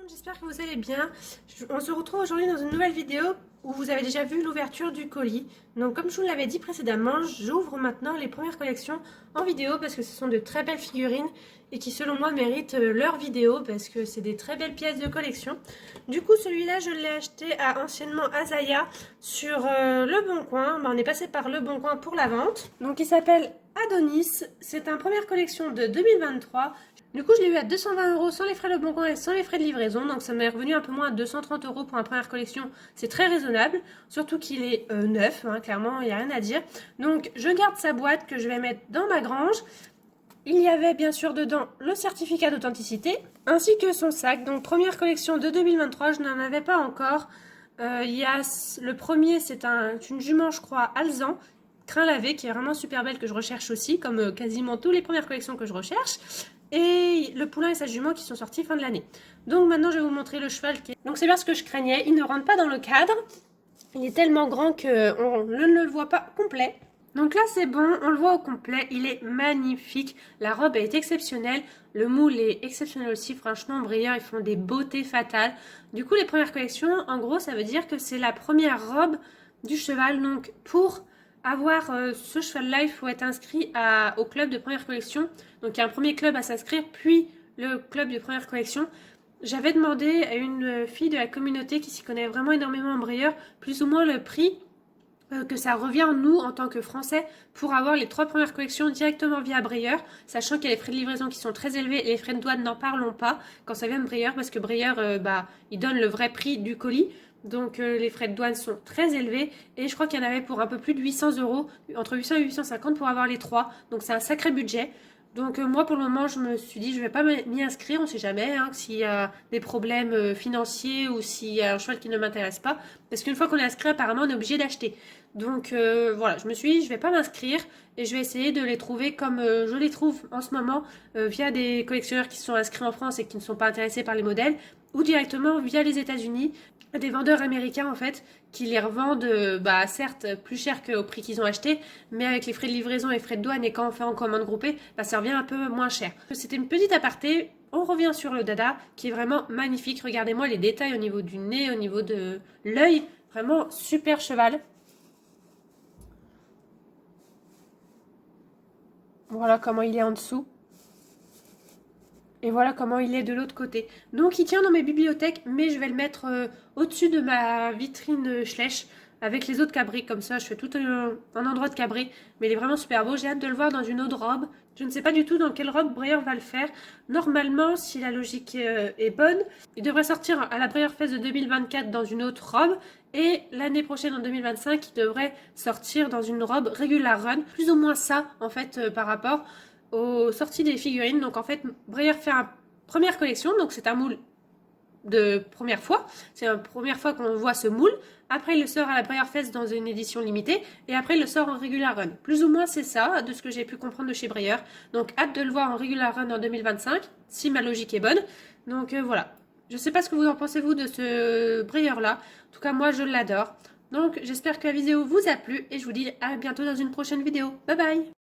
J'espère que vous allez bien. On se retrouve aujourd'hui dans une nouvelle vidéo où vous avez déjà vu l'ouverture du colis. Donc comme je vous l'avais dit précédemment, j'ouvre maintenant les premières collections en vidéo parce que ce sont de très belles figurines et qui selon moi méritent leur vidéo parce que c'est des très belles pièces de collection. Du coup celui-là je l'ai acheté à anciennement Azaya sur Le Bon Coin. On est passé par Le Bon Coin pour la vente. Donc il s'appelle Adonis, c'est une première collection de 2023. Du coup, je l'ai eu à 220 € sans les frais de Bon Coin et sans les frais de livraison. Donc, ça m'est revenu un peu moins à 230 € pour une première collection. C'est très raisonnable. Surtout qu'il est neuf, hein, clairement, il n'y a rien à dire. Donc, je garde sa boîte que je vais mettre dans ma grange. Il y avait bien sûr dedans le certificat d'authenticité ainsi que son sac. Donc, première collection de 2023, je n'en avais pas encore. Il y a le premier, c'est une jument, je crois, alezan. Crin lavé, qui est vraiment super belle, que je recherche aussi, comme quasiment toutes les premières collections que je recherche. Et le poulain et sa jument qui sont sortis fin de l'année. Donc maintenant je vais vous montrer le cheval qui est... Donc c'est bien ce que je craignais, il ne rentre pas dans le cadre. Il est tellement grand qu'on ne le voit pas complet. Donc là c'est bon, on le voit au complet, il est magnifique. La robe est exceptionnelle, le moule est exceptionnel aussi. Franchement, Breyer, ils font des beautés fatales. Du coup les premières collections, en gros ça veut dire que c'est la première robe du cheval. Donc pour avoir ce cheval-là, il faut être inscrit au club de première collection. Donc il y a un premier club à s'inscrire, puis le club de première collection. J'avais demandé à une fille de la communauté qui s'y connaît vraiment énormément en Breyer, plus ou moins le prix que ça revient nous en tant que Français pour avoir les 3 premières collections directement via Breyer, sachant qu'il y a les frais de livraison qui sont très élevés et les frais de douane n'en parlons pas quand ça vient de Breyer, parce que Breyer il donne le vrai prix du colis. Donc les frais de douane sont très élevés et je crois qu'il y en avait pour un peu plus de 800 €, entre 800 et 850 pour avoir les 3. Donc c'est un sacré budget. Donc moi pour le moment je me suis dit je vais pas m'y inscrire, on sait jamais hein, s'il y a des problèmes financiers ou s'il y a un cheval qui ne m'intéresse pas. Parce qu'une fois qu'on est inscrit apparemment on est obligé d'acheter. Donc voilà, je me suis dit je vais pas m'inscrire et je vais essayer de les trouver comme je les trouve en ce moment via des collectionneurs qui sont inscrits en France et qui ne sont pas intéressés par les modèles ou directement via les États-Unis. Des vendeurs américains en fait qui les revendent certes plus cher qu'au prix qu'ils ont acheté, mais avec les frais de livraison et frais de douane et quand on fait en commande groupée, ça revient un peu moins cher. C'était une petite aparté. On revient sur le dada qui est vraiment magnifique. Regardez-moi les détails au niveau du nez, au niveau de l'œil, vraiment super cheval. Voilà comment il est en dessous. Et voilà comment il est de l'autre côté. Donc il tient dans mes bibliothèques, mais je vais le mettre au-dessus de ma vitrine Schleich avec les autres cabris. Comme ça, je fais tout un endroit de cabri. Mais il est vraiment super beau. J'ai hâte de le voir dans une autre robe. Je ne sais pas du tout dans quelle robe Breyer va le faire. Normalement, si la logique est bonne, il devrait sortir à la Breyer Fest de 2024 dans une autre robe. Et l'année prochaine, en 2025, il devrait sortir dans une robe Regular Run. Plus ou moins ça, en fait, par rapport aux sorties des figurines. Donc en fait, Breyer fait une première collection, donc c'est un moule de première fois. C'est la première fois qu'on voit ce moule. Après, il le sort à la Breyer Fest dans une édition limitée. Et après, il le sort en Regular Run. Plus ou moins, c'est ça, de ce que j'ai pu comprendre de chez Breyer. Donc, hâte de le voir en Regular Run en 2025, si ma logique est bonne. Donc, voilà. Je sais pas ce que vous en pensez, vous, de ce Breyer-là. En tout cas, moi, je l'adore. Donc, j'espère que la vidéo vous a plu. Et je vous dis à bientôt dans une prochaine vidéo. Bye bye!